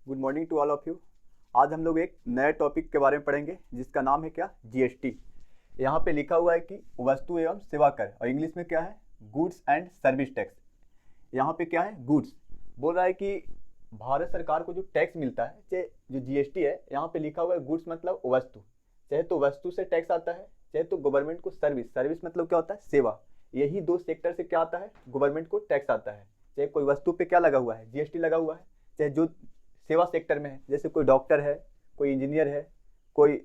Good morning to all of you. आज हम लोग एक नए टॉपिक के बारे में पढ़ेंगे जिसका नाम है क्या, जीएसटी। यहाँ पे लिखा हुआ है कि वस्तु एवं सेवा कर, और इंग्लिश में क्या है, गुड्स एंड सर्विस टैक्स। यहाँ पे क्या है, गुड्स। बोल रहा है कि भारत सरकार को जो टैक्स मिलता है, चाहे जो जीएसटी है, यहाँ पे लिखा हुआ है गुड्स मतलब वस्तु, चाहे तो वस्तु से टैक्स आता है, चाहे तो गवर्नमेंट को सर्विस, सर्विस मतलब क्या होता है, सेवा। यही दो सेक्टर से क्या आता है, गवर्नमेंट को टैक्स आता है। चाहे कोई वस्तु पे क्या लगा हुआ है, जीएसटी लगा हुआ है, चाहे जो सेवा सेक्टर में है, जैसे कोई डॉक्टर है, कोई इंजीनियर है, कोई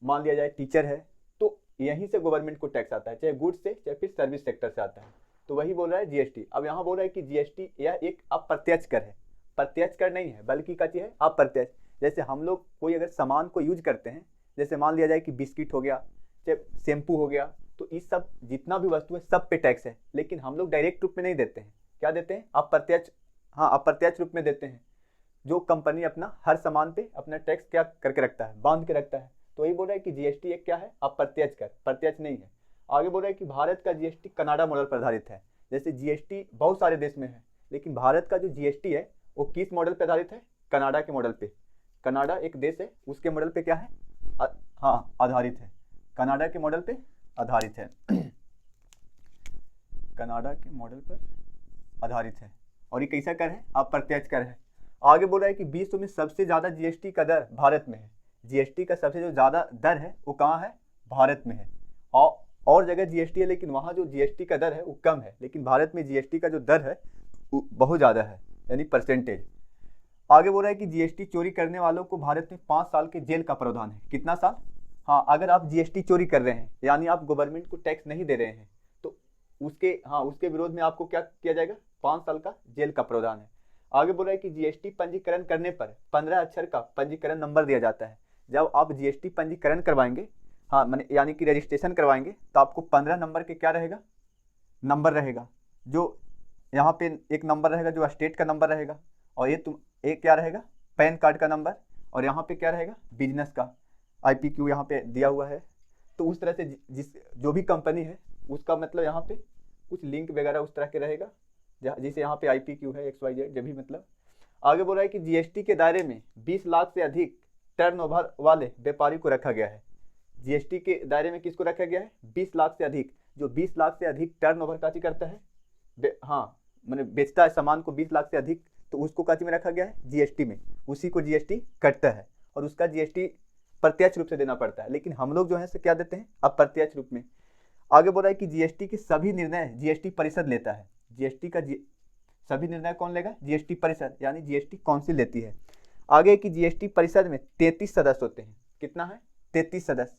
मान लिया जाए टीचर है, तो यहीं से गवर्नमेंट को टैक्स आता है, चाहे गुड्स से चाहे फिर सर्विस सेक्टर से आता है। तो वही बोल रहा है जीएसटी। अब यहाँ बोल रहा है कि जीएसटी यह एक अप्रत्यक्ष कर है, प्रत्यक्ष कर नहीं है, बल्कि क्या चीज है, अप्रत्यक्ष। जैसे हम लोग कोई अगर सामान को यूज करते हैं, जैसे मान लिया जाए कि बिस्किट हो गया, चाहे शैम्पू हो गया, तो इस सब जितना भी वस्तु है सब पे टैक्स है, लेकिन हम लोग डायरेक्ट रूप में नहीं देते हैं। क्या देते हैं, अप्रत्यक्ष। हाँ, अप्रत्यक्ष रूप में देते हैं। जो कंपनी अपना हर सामान पे अपना टैक्स क्या करके रखता है, बांध के रखता है। तो यही बोल रहा है कि जीएसटी एक क्या है, अप्रत्यक्ष कर, प्रत्यक्ष नहीं है। आगे बोल रहा है कि भारत का जीएसटी कनाडा मॉडल पर आधारित है। जैसे जीएसटी बहुत सारे देश में है, लेकिन भारत का जो जीएसटी है वो किस मॉडल पर आधारित है, कनाडा के मॉडल पे। कनाडा एक देश है, उसके मॉडल पे क्या है, हाँ आधारित है, कनाडा के मॉडल पे आधारित है। कनाडा के मॉडल पर आधारित है, और ये कैसा कर है, अप्रत्यक्ष कर है। आगे बोल रहा है कि विश्व में सबसे ज्यादा जीएसटी का दर भारत में है। जीएसटी का सबसे जो ज्यादा दर है वो कहाँ है, भारत में है। और जगह जीएसटी है, लेकिन वहाँ जो जीएसटी का दर है वो कम है, लेकिन भारत में जीएसटी का जो दर है वो बहुत ज्यादा है, यानी परसेंटेज। आगे बोल रहा है कि जीएसटी चोरी करने वालों को भारत में 5 साल के जेल का प्रावधान है। कितना साल, हाँ, अगर आप जीएसटी चोरी कर रहे हैं, यानी आप गवर्नमेंट को टैक्स नहीं दे रहे हैं, तो उसके विरोध में आपको क्या किया जाएगा, 5 साल का जेल का प्रावधान है। आगे बोल रहा है कि जीएसटी पंजीकरण करने पर 15 अक्षर का पंजीकरण नंबर दिया जाता है। जब आप जीएसटी पंजीकरण करवाएंगे, हाँ मैंने यानी कि रजिस्ट्रेशन करवाएंगे, तो आपको 15 नंबर के क्या रहेगा, नंबर रहेगा। जो यहाँ पे एक नंबर रहेगा जो स्टेट का नंबर रहेगा, और एक क्या रहेगा, पैन कार्ड का नंबर, और यहाँ पे क्या रहेगा, बिजनेस का आईपीक्यू यहाँ पे दिया हुआ है। तो उस तरह से जो भी कंपनी है उसका मतलब यहाँ पे कुछ लिंक वगैरह उस तरह के रहेगा, जैसे यहाँ पे आईपीक्यू है, XYZ जो भी मतलब। आगे बोल रहा है कि जीएसटी के दायरे में 20 लाख से अधिक टर्नओवर वाले व्यापारी को रखा गया है। जीएसटी के दायरे में किसको रखा गया है, 20 लाख से अधिक। जो 20 लाख से अधिक टर्नओवर काची करता है, हाँ मैंने बेचता है सामान को 20 लाख से अधिक, तो उसको काची में रखा गया है, जीएसटी में। उसी को जीएसटी कटता है, और उसका जीएसटी प्रत्यक्ष रूप से देना पड़ता है, लेकिन हम लोग जो है क्या देते हैं, अप्रत्यक्ष रूप में। आगे बोल रहा है कि जीएसटी के सभी निर्णय जीएसटी परिषद लेता है। जीएसटी का सभी निर्णय कौन लेगा, जीएसटी परिषद, यानी जीएसटी काउंसिल लेती है। आगे कि जीएसटी परिषद में 33 सदस्य होते हैं। कितना है, 33 सदस्य।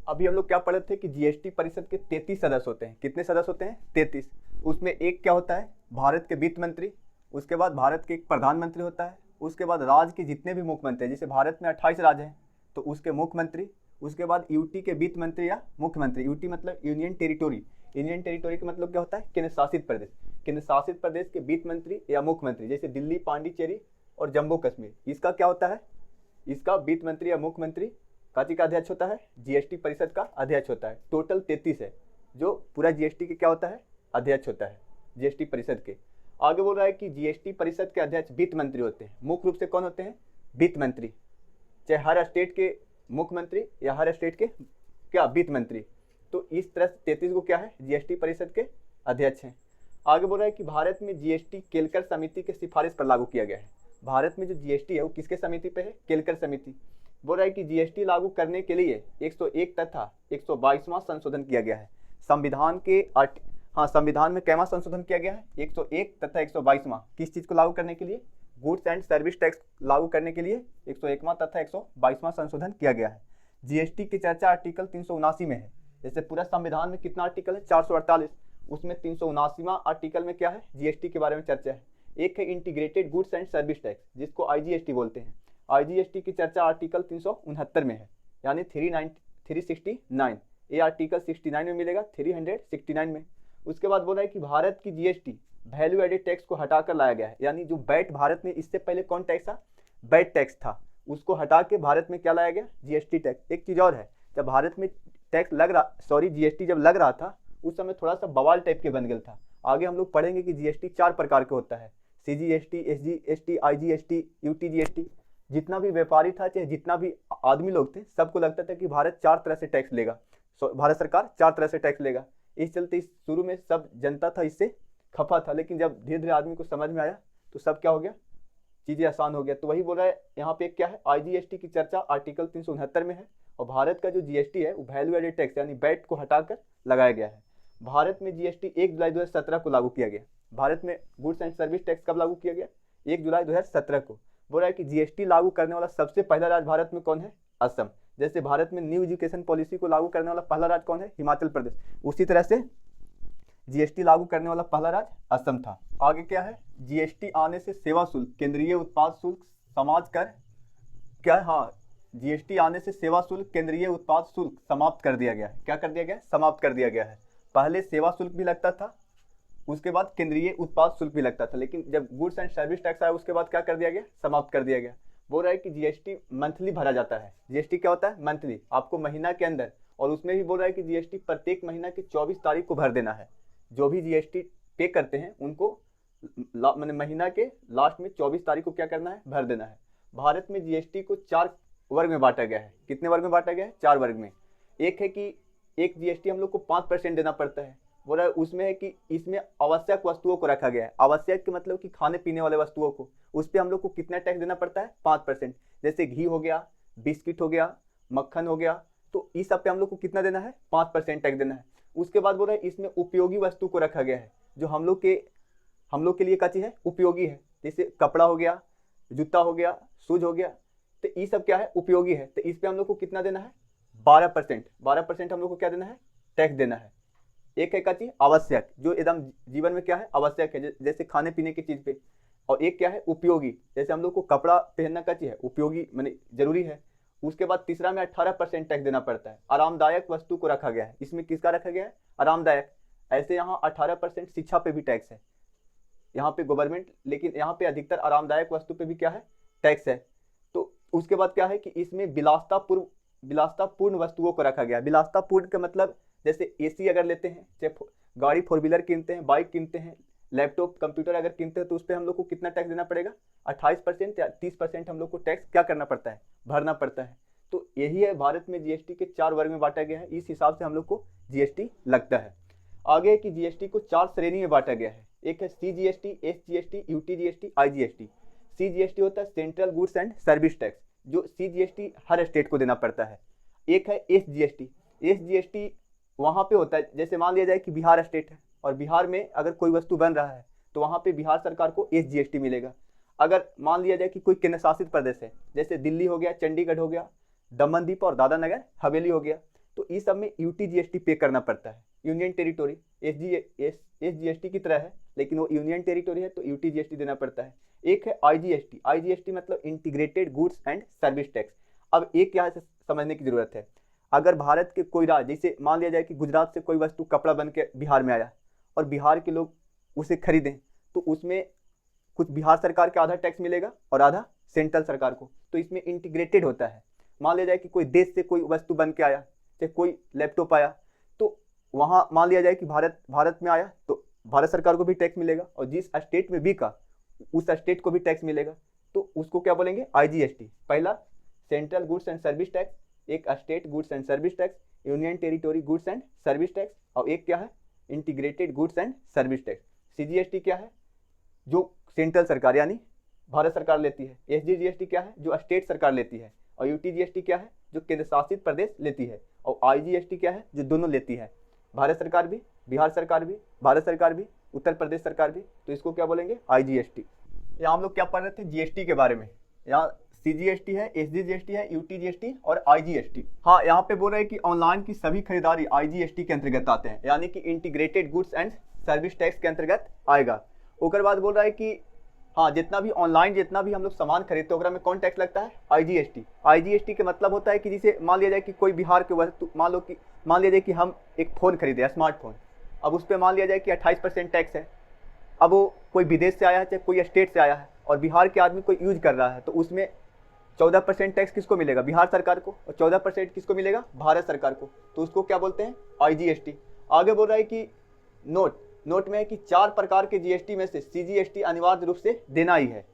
अभी हम लोग क्या पढ़े थे कि जीएसटी परिषद के 33 सदस्य होते हैं। कितने सदस्य होते हैं, 33। उसमें एक क्या होता है, भारत के वित्त मंत्री, उसके बाद भारत के एक प्रधानमंत्री होता है, उसके बाद राज्य के जितने भी मुख्यमंत्री, जैसे भारत में 28 राज्य हैं तो उसके मुख्यमंत्री, उसके बाद यूटी के वित्त मंत्री या मुख्यमंत्री। यूटी मतलब यूनियन टेरिटोरी, यूनियन टेरिटोरी का मतलब क्या होता है, केंद्र शासित प्रदेश। केंद्र शासित प्रदेश के वित्त मंत्री या मुख्यमंत्री, जैसे दिल्ली, पांडिचेरी और जम्मू कश्मीर, इसका क्या होता है, इसका वित्त मंत्री या मुख्यमंत्री काची का अध्यक्ष होता है, जीएसटी परिषद का अध्यक्ष होता है। टोटल 33 है जो पूरा जीएसटी के क्या होता है, अध्यक्ष होता है जीएसटी परिषद के। आगे बोल रहा है कि जीएसटी परिषद के अध्यक्ष वित्त मंत्री होते हैं। मुख्य रूप से कौन होते हैं, वित्त मंत्री, चाहे हर स्टेट के मुख्यमंत्री या हर स्टेट के क्या वित्त मंत्री। तो इस तरह से 33 को क्या है, जीएसटी परिषद के अध्यक्ष हैं। आगे बोल रहा है कि भारत में जीएसटी केलकर समिति के सिफारिश पर लागू किया गया है। भारत में जो जीएसटी है वो किसके समिति पे है, केलकर समिति। बोल रहा है कि जीएसटी लागू करने के लिए 101 तथा 122वां संशोधन किया गया है। संविधान में कैवा संशोधन किया गया है, 101 तथा 122वां। किस चीज को लागू करने के लिए, गुड्स एंड सर्विस टैक्स लागू करने के लिए 101वां तथा 122वां संशोधन किया गया है। जीएसटी की चर्चा आर्टिकल 379 में है। जैसे पूरा संविधान में कितना आर्टिकल है, 448, उसमें 379वां आर्टिकल में क्या है, जीएसटी के बारे में चर्चा है। एक है integrated goods and service tax, जिसको आईजीएसटी बोलते हैं। आईजीएसटी की चर्चा आर्टिकल 369 में है, यानी 369। ये आर्टिकल 69 में मिलेगा, 369 में। उसके बाद बोला है कि भारत की जीएसटी वैल्यू एडेड टैक्स को हटाकर लाया गया है, यानी जो वैट भारत में इससे पहले कौन टैक्स था, वैट टैक्स था, उसको हटा के भारत में क्या लाया गया, जीएसटी टैक्स। एक चीज और है, जब भारत में जीएसटी जब लग रहा था उस समय थोड़ा सा बवाल टाइप के बन गया था। आगे हम लोग पढ़ेंगे कि जीएसटी 4 प्रकार के होता है, CGST, SGST, IGST, UTGST, जितना भी व्यापारी था चाहे जितना भी आदमी लोग थे, सबको लगता था कि भारत 4 तरह से टैक्स लेगा, भारत सरकार 4 तरह से टैक्स लेगा। इस चलते इस शुरू में सब जनता था इससे खफा था, लेकिन जब धीरे धीरे आदमी को समझ में आया तो सब क्या हो गया, चीज़ें आसान हो गया। तो वही बोल रहा है यहाँ पे क्या है, IGST की चर्चा आर्टिकल 369 में है। और भारत का जो GST है वो वैल्यू एडेड टैक्स यानी वैट को हटाकर लगाया गया है। भारत में GST 1 जुलाई 2017 को लागू किया गया। भारत में गुड्स एंड सर्विस टैक्स कब लागू किया गया, 1 जुलाई 2017 को। बोल रहा है कि GST लागू करने वाला सबसे पहला राज्य भारत में कौन है, असम। जैसे भारत में न्यू एजुकेशन पॉलिसी को लागू करने वाला पहला राज्य कौन है, हिमाचल प्रदेश। उसी तरह से GST लागू करने वाला पहला राज्य असम था। आगे क्या है, GST आने से सेवा शुल्क, केंद्रीय उत्पाद शुल्क, समाज कर क्या है, हाँ GST आने से सेवा शुल्क, केंद्रीय उत्पाद शुल्क समाप्त कर दिया गया है। क्या कर दिया गया है, समाप्त कर दिया गया है। पहले सेवा शुल्क भी लगता था, उसके बाद केंद्रीय उत्पाद शुल्क भी लगता था, लेकिन जब गुड्स एंड सर्विस टैक्स आया उसके बाद क्या कर दिया गया, समाप्त कर दिया गया। बोल रहा है कि GST मंथली भरा जाता है। GST क्या होता है, मंथली, आपको महीना के अंदर। और उसमें भी बोल रहा है कि GST प्रत्येक महीना की 24 तारीख को भर देना है। जो भी GST पे करते हैं उनको मैंने महीना के लास्ट में 24 तारीख को क्या करना है, भर देना है। भारत में GST को 4 वर्ग में बांटा गया है। कितने वर्ग में बांटा गया है, 4 वर्ग में। एक है कि एक GST हम लोग को 5% देना पड़ता है। बोल रहा है उसमें है कि इसमें आवश्यक वस्तुओं को रखा गया है। आवश्यक के मतलब कि खाने पीने वाले वस्तुओं को, उस पर हम लोग को कितना टैक्स देना पड़ता है, 5%। जैसे घी हो गया, बिस्किट हो गया, मक्खन हो गया, तो इस सब पे हम लोग को कितना देना है, 5% टैक्स देना है। उसके बाद बोल रहा है इसमें उपयोगी वस्तु को रखा गया है, जो हम लोग के लिए क्या चीज़ है, उपयोगी है। जैसे कपड़ा हो गया, जूता हो गया, शूज हो गया, तो ये सब क्या है, उपयोगी है। तो इस पे हम लोग को कितना देना है, 12% हम लोग को क्या देना है, टैक्स देना है। एक है क्या चीज, आवश्यक, जो एकदम जीवन में क्या है, आवश्यक है, जैसे खाने पीने की चीज पे। और एक क्या है, उपयोगी, जैसे हम लोग को कपड़ा पहनना क्या चीज है, उपयोगी माने जरूरी है। उसके बाद तीसरा में 18% टैक्स देना पड़ता है। आरामदायक वस्तु को रखा गया है। इसमें किसका रखा गया है, आरामदायक। ऐसे यहाँ 18% शिक्षा पे भी टैक्स है, यहाँ पे गवर्नमेंट, लेकिन यहाँ पे अधिकतर आरामदायक वस्तु पे भी क्या है, टैक्स है। तो उसके बाद क्या है कि इसमें विलासतापूर्ण वस्तुओं को रखा गया है। विलासतापूर्ण का मतलब जैसे AC अगर लेते हैं, चाहे गाड़ी 4 व्हीलर किनते हैं, बाइक किनते हैं, लैपटॉप कंप्यूटर अगर किनते हैं, तो उस पर हम लोग को कितना टैक्स देना पड़ेगा, 28% या 30% हम लोग को टैक्स क्या करना पड़ता है, भरना पड़ता है। तो यही है, भारत में GST के 4 वर्ग में बांटा गया है। इस हिसाब से हम लोग को GST लगता है। आगे कि GST को 4 श्रेणी में बांटा गया है। एक है CGST, SGST, UTGST, IGST। CGST होता है central goods and service tax, जो CGST हर स्टेट को देना पड़ता है। एक है SGST। SGST वहाँ पे होता है, जैसे मान लिया जाए कि बिहार स्टेट है और बिहार में अगर कोई वस्तु बन रहा है तो वहाँ पे बिहार सरकार को SGST मिलेगा। अगर मान लिया जाए कि कोई केंद्र शासित प्रदेश है, जैसे दिल्ली हो गया, चंडीगढ़ हो गया, दमन दीव और दादरा नगर हवेली हो गया, तो इस सब में UTGST पे करना पड़ता है। यूनियन टेरिटोरी SGST की तरह है, लेकिन वो यूनियन टेरिटोरी है तो UTGST देना पड़ता है। एक है IGST। IGST मतलब integrated goods and service tax. अब एक यहाँ से समझने की जरूरत है, अगर भारत के कोई राज्य, जैसे मान लिया जाए कि गुजरात से कोई वस्तु कपड़ा बन के बिहार में आया और बिहार के लोग उसे खरीदें, तो उसमें कुछ बिहार सरकार का आधा टैक्स मिलेगा और आधा सेंट्रल सरकार को। तो इसमें इंटीग्रेटेड होता है। मान लिया जाए कि कोई देश से कोई वस्तु बन के आया, चाहे कोई लैपटॉप आया, तो वहाँ मान लिया जाए कि भारत में आया तो भारत सरकार को भी टैक्स मिलेगा, और जिस स्टेट में बिका उस स्टेट को भी टैक्स मिलेगा। तो उसको क्या बोलेंगे, IGST। पहला central goods and service tax, एक state goods and service tax, union territory goods and service tax, और एक क्या है, integrated goods and service tax. CGST क्या है, जो सेंट्रल सरकार यानी भारत सरकार लेती है। SGST क्या है, जो स्टेट सरकार लेती है। और UTGST क्या है, जो केंद्र शासित प्रदेश लेती है। और IGST क्या है, जो दोनों लेती है, भारत सरकार भी, बिहार सरकार भी, भारत सरकार भी, उत्तर प्रदेश सरकार भी। तो इसको क्या बोलेंगे, IGST। यहाँ हम लोग क्या पढ़ रहे थे, GST के बारे में। यहाँ CGST है, SGST है, UTGST और IGST। हाँ, यहाँ पे बोल रहे हैं कि ऑनलाइन की सभी खरीदारी IGST के अंतर्गत आते हैं, यानी कि integrated goods and service tax के अंतर्गत आएगा। उसके बाद बोल रहा है कि हाँ, जितना भी ऑनलाइन जितना भी हम लोग सामान खरीदते हैं, में कौन टैक्स लगता है, IGST। IGST के मतलब होता है कि जैसे मान लिया जाए कि कोई बिहार के वस्तु, मान लिया जाए कि हम एक फ़ोन खरीदे, स्मार्टफोन, अब उस पर मान लिया जाए कि 28% टैक्स है। अब वो कोई विदेश से आया है, चाहे कोई स्टेट से आया है, और बिहार के आदमी कोई यूज कर रहा है, तो उसमें 14% टैक्स किसको मिलेगा, बिहार सरकार को, और 14% किसको मिलेगा, भारत सरकार को। तो उसको क्या बोलते हैं, IGST। आगे बोल रहा है कि नोट में है कि 4 प्रकार के जीएसटी में से सीजीएसटी अनिवार्य रूप से देना ही है,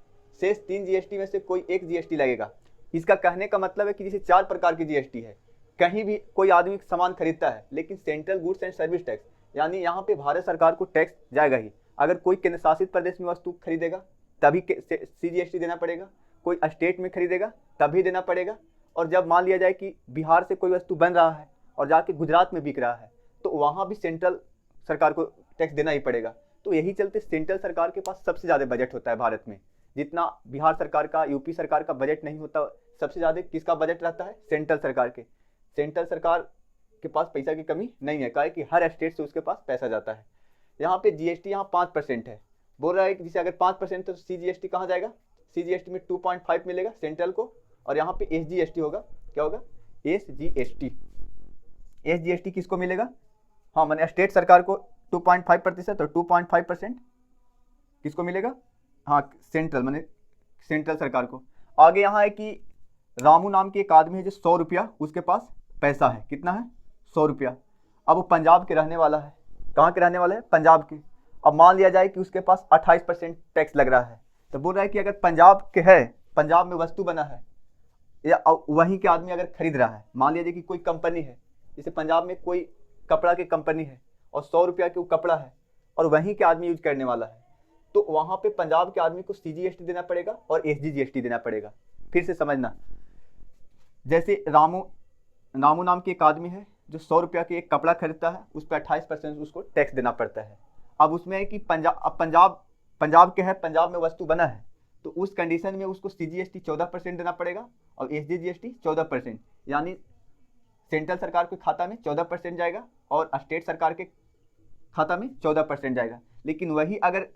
शेष 3 जीएसटी में से कोई एक जीएसटी लगेगा। इसका कहने का मतलब है कि जैसे 4 प्रकार की जीएसटी है, कहीं भी कोई आदमी सामान खरीदता है, लेकिन central goods and service tax, यानी यहाँ पे भारत सरकार को टैक्स जाएगा ही। अगर कोई केंद्र शासित प्रदेश में वस्तु खरीदेगा तभी सीजीएसटी देना पड़ेगा, कोई स्टेट में खरीदेगा तभी देना पड़ेगा, और जब मान लिया जाए कि बिहार से कोई वस्तु बन रहा है और जाके गुजरात में बिक रहा है तो वहाँ भी सेंट्रल सरकार को टैक्स देना ही पड़ेगा। तो यही चलते सेंट्रल सरकार के पास सबसे ज़्यादा बजट होता है भारत में। जितना बिहार सरकार का, यूपी सरकार का बजट नहीं होता, सबसे ज़्यादा किसका बजट रहता है? सेंट्रल सरकार के। सेंट्रल सरकार के पास पैसा की कमी नहीं है, काहे कि हर स्टेट से उसके पास पैसा जाता है। यहाँ पे जीएसटी यहाँ 5% है, बोल रहा है कि जैसे अगर 5% तो सीजीएसटी कहाँ जाएगा? सीजीएसटी में 2.5 मिलेगा सेंट्रल को, और यहाँ पे एसजीएसटी होगा। क्या होगा? एसजीएसटी। एसजीएसटी किसको मिलेगा? हाँ, मैंने स्टेट सरकार को 2.5%, तो 2.5% किसको मिलेगा? हाँ, सेंट्रल, मैंने सेंट्रल सरकार को। आगे यहाँ है कि रामू नाम की एक आदमी है जो 100 रुपया उसके पास पैसा है। कितना है? 100 रुपया। अब वो पंजाब के रहने वाला है। कहाँ के रहने वाला है? पंजाब के। अब मान लिया जाए कि उसके पास 28% टैक्स लग रहा है, तो बोल रहा है कि अगर पंजाब के है, पंजाब में वस्तु बना है, या वहीं के आदमी अगर खरीद रहा है, मान लीजिए कि कोई कंपनी है, जैसे पंजाब में कोई कपड़ा की कंपनी है और 100 रुपया के वो कपड़ा है और वहीं के आदमी यूज करने वाला है, तो वहाँ पे पंजाब के आदमी को सीजीएसटी देना पड़ेगा और एसजीएसटी देना पड़ेगा। फिर से समझना, जैसे रामू नाम की एक आदमी है जो 100 रुपया के एक कपड़ा खरीदता है, उस पर 28% उसको टैक्स देना पड़ता है। अब उसमें है कि पंजाब के है, पंजाब में वस्तु बना है, तो उस कंडीशन में उसको सीजीएसटी 14% देना पड़ेगा और एसजीएसटी 14%, यानी सेंट्रल सरकार के खाता में 14% जाएगा और स्टेट सरकार के खाता में 14% जाएगा। लेकिन वही अगर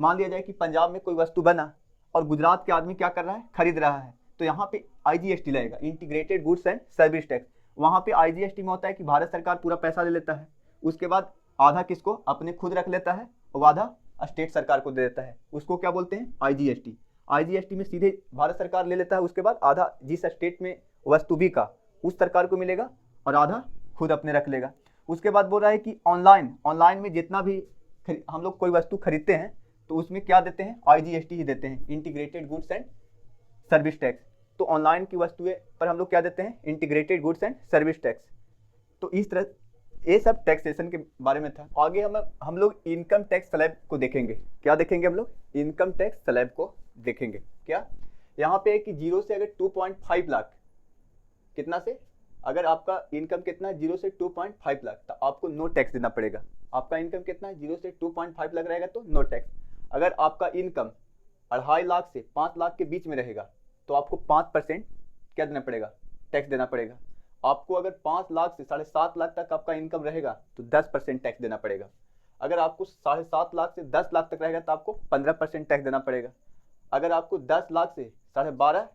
मान लिया जाए कि पंजाब में कोई वस्तु बना और गुजरात के आदमी क्या कर रहा है? खरीद रहा है, तो यहाँ पे आईजीएसटी लगेगा, integrated goods and service tax. वहाँ पे आईजीएसटी में होता है कि भारत सरकार पूरा पैसा ले लेता है, उसके बाद आधा किसको? अपने खुद रख लेता है और आधा स्टेट सरकार को दे देता है। उसको क्या बोलते हैं? आईजीएसटी। आईजीएसटी में सीधे भारत सरकार ले लेता है, उसके बाद आधा जिस स्टेट में वस्तु बिका उस सरकार को मिलेगा और आधा खुद अपने रख लेगा। उसके बाद बोल रहा है कि ऑनलाइन में जितना भी हम लोग कोई वस्तु खरीदते हैं तो उसमें क्या देते हैं? आईजीएसटी ही देते हैं, integrated goods and service tax. तो ऑनलाइन की वस्तुएं पर हम लोग क्या देते हैं? Integrated goods and service tax. तो इस तरह ये सब टैक्सेशन के बारे में था। आगे हम लोग इनकम टैक्स स्लैब को देखेंगे। क्या देखेंगे हम लोग? इनकम टैक्स स्लैब को देखेंगे। क्या यहाँ पे है कि 0 से अगर 2.5 लाख, कितना से? अगर आपका इनकम कितना है? 0 से 2.5 लाख, तो आपको नो टैक्स देना पड़ेगा। आपका इनकम कितना है? 0 से 2.5 लाख रहेगा तो नो टैक्स। अगर आपका इनकम 2.5 लाख से 5 लाख के बीच में रहेगा तो आपको 5% क्या देना पड़ेगा? टैक्स देना पड़ेगा। आपको अगर 5 लाख से 7.5 लाख तक आपका इनकम रहेगा तो 10% टैक्स देना पड़ेगा। अगर आपको 7.5 लाख से 10 लाख तक रहेगा तो आपको 15% टैक्स देना पड़ेगा। अगर आपको 10 लाख से 12.5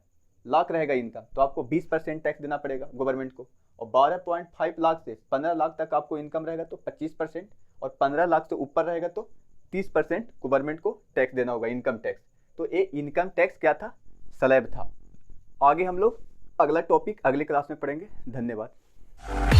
लाख रहेगा इनकम तो आपको 20% टैक्स देना पड़ेगा गवर्नमेंट को। और 12.5 लाख से 15 लाख तक आपको इनकम रहेगा तो 25%, और 15 लाख से ऊपर रहेगा तो 30% गवर्नमेंट को टैक्स देना होगा, इनकम टैक्स। तो ये इनकम टैक्स क्या था? स्लैब था। आगे हम लोग अगला टॉपिक अगली क्लास में पढ़ेंगे। धन्यवाद।